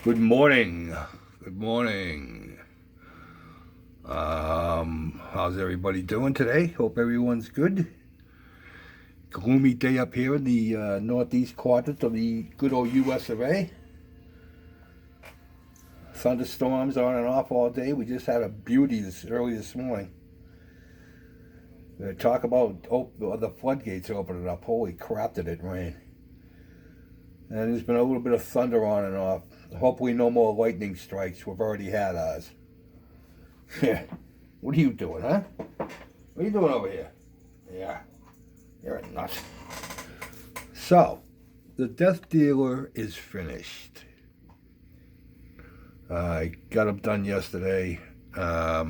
Good morning. Good morning. How's everybody doing today? Hope everyone's good. Gloomy day up here in the northeast quadrant of the good old U.S. of A. Thunderstorms on and off all day. We just had a beauty early this morning. Talk about the floodgates opening up. Holy crap, did it rain! And there's been a little bit of thunder on and off. Hopefully, no more lightning strikes. We've already had ours. Yeah. What are you doing, huh? What are you doing over here? Yeah, you're a nut. So, the Death Dealer is finished. I got him done yesterday. I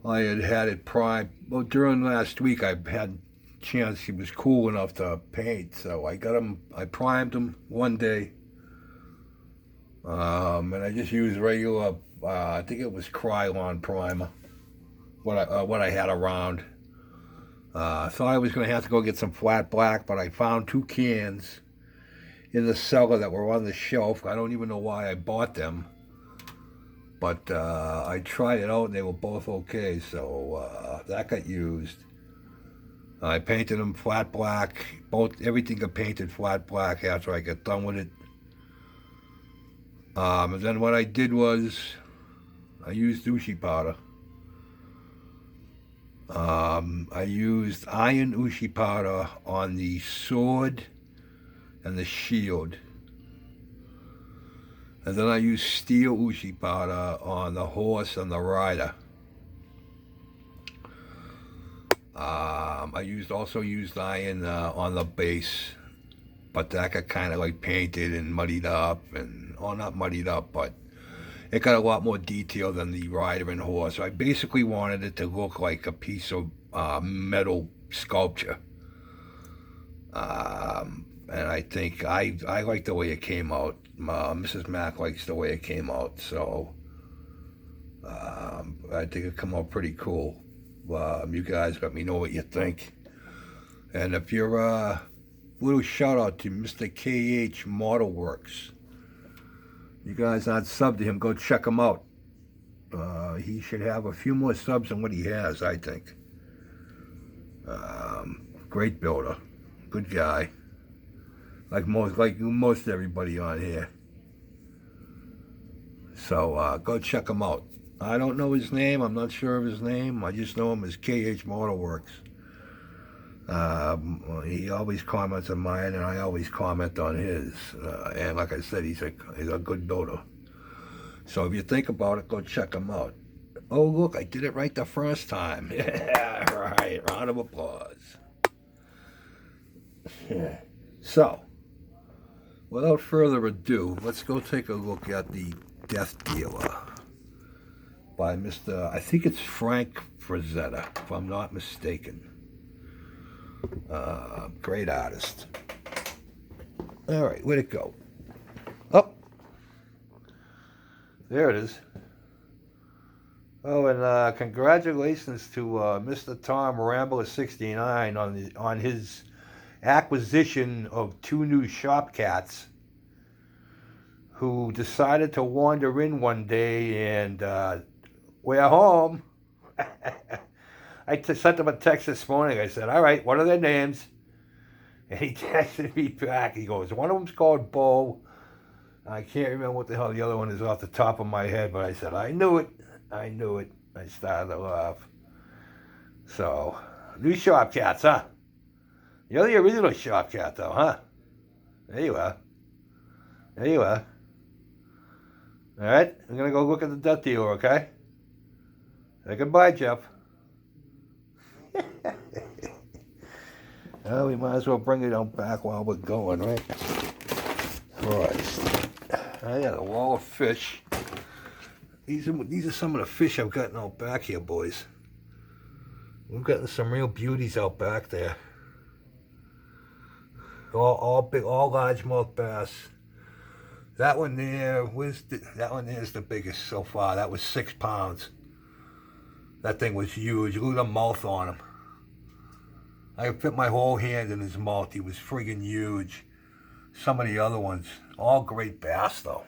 had it primed. Well, during last week, I had a chance. He was cool enough to paint, so I got him. I primed him one day, and I just used regular. I think it was Krylon primer. What I had around. Thought I was going to have to go get some flat black, but I found two cans in the cellar that were on the shelf. I don't even know why I bought them, but I tried it out and they were both okay, so that got used. I painted them flat black. Everything got painted flat black after I got done with it. And then what I did was I used Ushi powder. I used iron Ushi powder on the sword and the shield. And then I used steel Ushi powder on the horse and the rider. I also used iron on the base, but that got kind of like painted and muddied up, not muddied up, but it got a lot more detail than the rider and horse. So I basically wanted it to look like a piece of metal sculpture. And I think I like the way it came out. Mrs. Mack likes the way it came out, so I think it come out pretty cool. You guys let me know what you think. And if you're little shout out to Mr. KH Model Works. You guys aren't subbed to him, go check him out. He should have a few more subs than what he has, I think. Great builder, good guy. Like most everybody on here. So go check him out. I don't know his name. I'm not sure of his name. I just know him as KH Model Works. He always comments on mine, and I always comment on his. And like I said, he's a good builder. So if you think about it, go check him out. Oh, look, I did it right the first time. Yeah, right. Round of applause. Yeah. So, without further ado, let's go take a look at the Death Dealer by Mr. I think it's Frank Frazetta, if I'm not mistaken. Great artist. All right, where'd it go? Oh, there it is. Oh, and congratulations to Mr. Tom Rambler 69 on his acquisition of two new shop cats who decided to wander in one day and we're home. I sent him a text this morning. I said, all right, what are their names? And he texted me back. He goes, one of them's called Bo. I can't remember what the hell the other one is off the top of my head, but I said, I knew it. I started to laugh. So, new shop cats, huh? You're the original shop cat, though, huh? There you are. There you are. All right, I'm going to go look at the Death Dealer, okay? Say goodbye, Jeff. Well, we might as well bring it on back while we're going, right? Christ. I got a wall of fish. These are some of the fish I've gotten out back here, boys. We've gotten some real beauties out back there. All big, all largemouth bass. That one there is the biggest so far. That was 6 pounds. That thing was huge. Look at the mouth on him. I could fit my whole hand in his mouth. He was friggin' huge. some of the other ones. All great bass, though.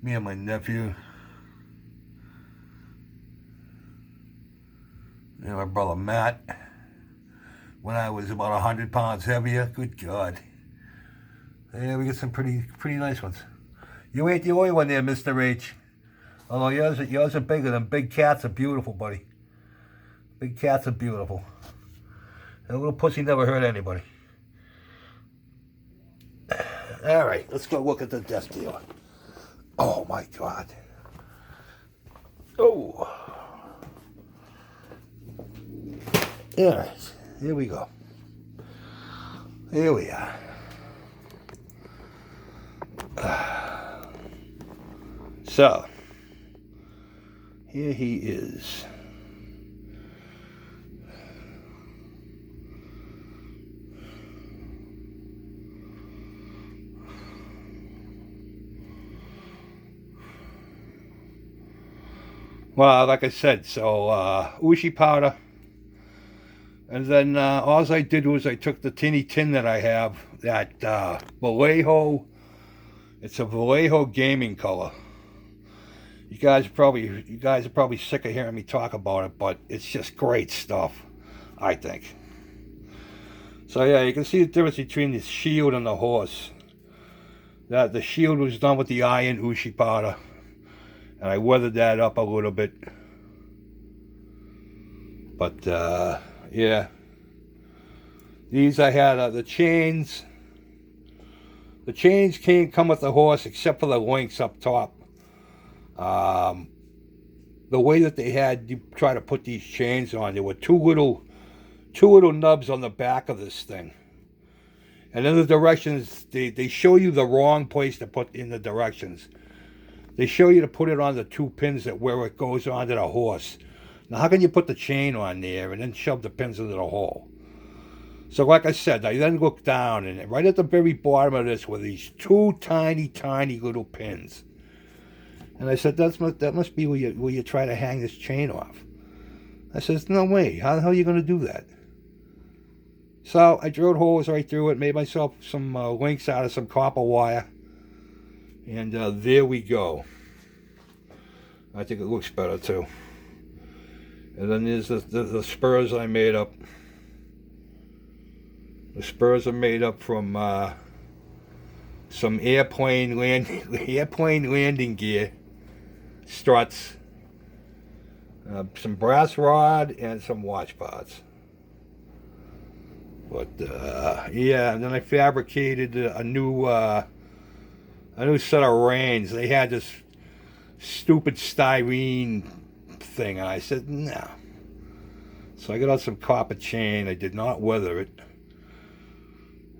Me and my nephew. And my brother Matt. When I was about 100 pounds heavier. Good God. Yeah, we get some pretty nice ones. You ain't the only one there, Mr. H. Although yours are bigger. Them big cats are beautiful, buddy. Big cats are beautiful. And a little pussy never hurt anybody. All right, let's go look at the death dealer. Oh, my God. Oh. All right, here we go. Here we are. So, here he is. Well, like I said, so Ushi powder. And then all I did was I took the tinny tin that I have, that Vallejo. It's a Vallejo gaming color. You guys are probably sick of hearing me talk about it, but it's just great stuff, I think. So yeah, you can see the difference between the shield and the horse. That the shield was done with the iron Ushi powder, and I weathered that up a little bit. But yeah, these I had the chains. The chains can't come with the horse except for the links up top. The way that they had you try to put these chains on, there were two little nubs on the back of this thing. And in the directions, they show you the wrong place to put in the directions. They show you to put it on the two pins where it goes onto the horse. Now, how can you put the chain on there and then shove the pins into the hole? So, like I said, I then looked down, and right at the very bottom of this were these two tiny little pins. And I said, that must be where you try to hang this chain off. I says, no way. How the hell are you going to do that? So I drilled holes right through it, made myself some links out of some copper wire. And there we go. I think it looks better too. And then there's the spurs I made up. The spurs are made up from some airplane landing gear struts, some brass rod, and some watch parts. But yeah, and then I fabricated a new set of reins. They had this stupid styrene thing, and I said, no. So I got out some copper chain. I did not weather it.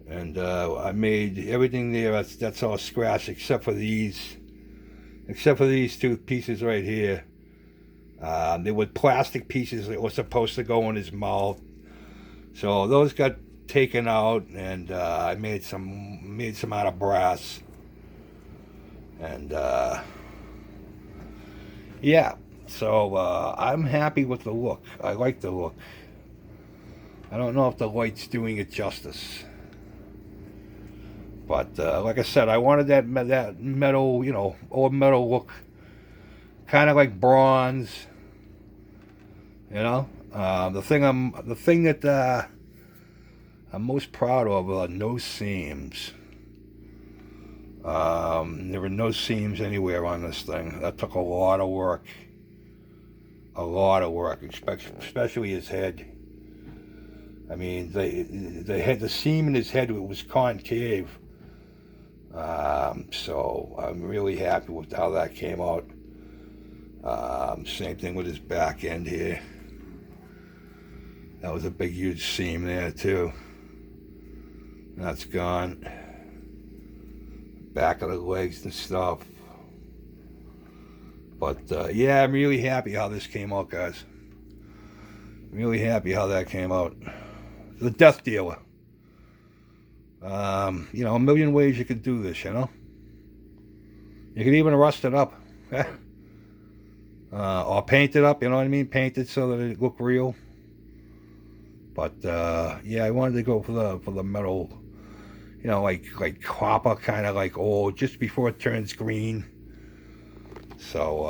And I made everything there, that's all scratched except for these two pieces right here. They were plastic pieces that were supposed to go in his mouth. So those got taken out, and I made some out of brass. And yeah, so I'm happy with the look. I like the look. I don't know if the light's doing it justice. But like I said, I wanted that metal, old metal look, kind of like bronze. The thing that I'm most proud of are no seams. There were no seams anywhere on this thing. That took a lot of work. Especially his head. I mean, the seam in his head was concave. So I'm really happy with how that came out. Same thing with his back end here. That was a big, huge seam there too. That's gone. Back of the legs and stuff. But yeah, I'm really happy how this came out, guys. Really happy how that came out. The Death Dealer. A million ways you could do this, You could even rust it up. Or paint it up, you know what I mean? Paint it so that it looked real. But yeah, I wanted to go for the metal you know, like copper, kind of like old, just before it turns green. So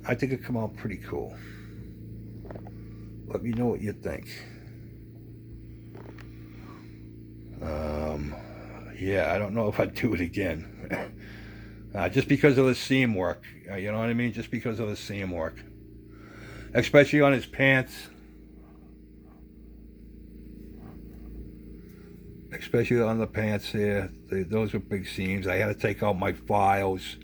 I think it come out pretty cool. Let me know what you think. Yeah, I don't know if I'd do it again. Just because of the seam work. You know what I mean? Just because of the seam work. Especially on his pants. Especially on the pants there. Those were big seams. I had to take out my files.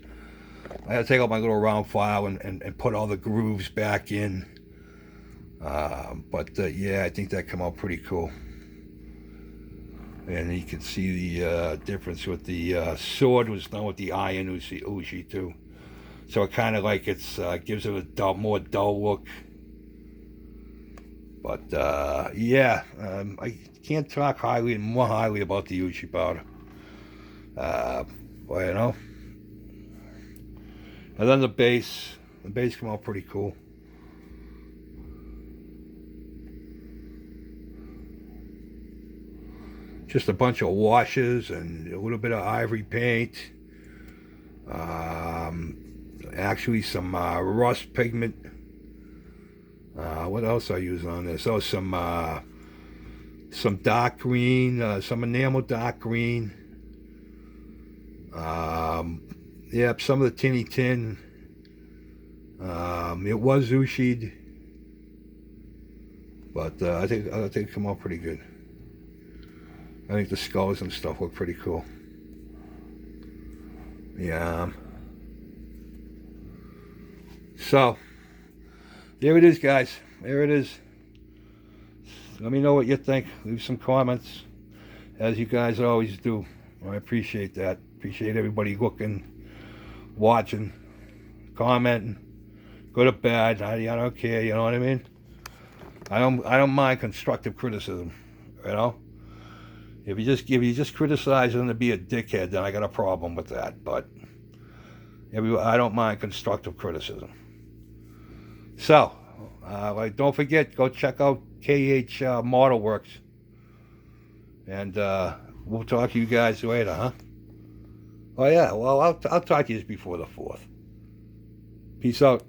I had to take out my little round file and put all the grooves back in. But yeah, I think that came out pretty cool. And you can see the difference with the sword was done with the iron Uzi too. So it kind of like it's gives it a more dull look. But yeah, I can't talk more highly about the Uzi powder. Well, you know. And then the base came out pretty cool. Just a bunch of washes and a little bit of ivory paint. Actually, some rust pigment. What else I use on this? Oh, some dark green, some enamel dark green. Yep, some of the tinny tin. It was Ushi'd, but I think it come out pretty good. I think the skulls and stuff look pretty cool. Yeah. So, there it is, guys. There it is. Let me know what you think. Leave some comments, as you guys always do. I appreciate that. Appreciate everybody looking, watching, commenting, good or bad. I don't care. You know what I mean? I don't mind constructive criticism. You know. If you just criticize them to be a dickhead, then I got a problem with that. But I don't mind constructive criticism. So, don't forget, go check out KH Model Works. And we'll talk to you guys later, huh? Oh, yeah. Well, I'll talk to you before the 4th. Peace out.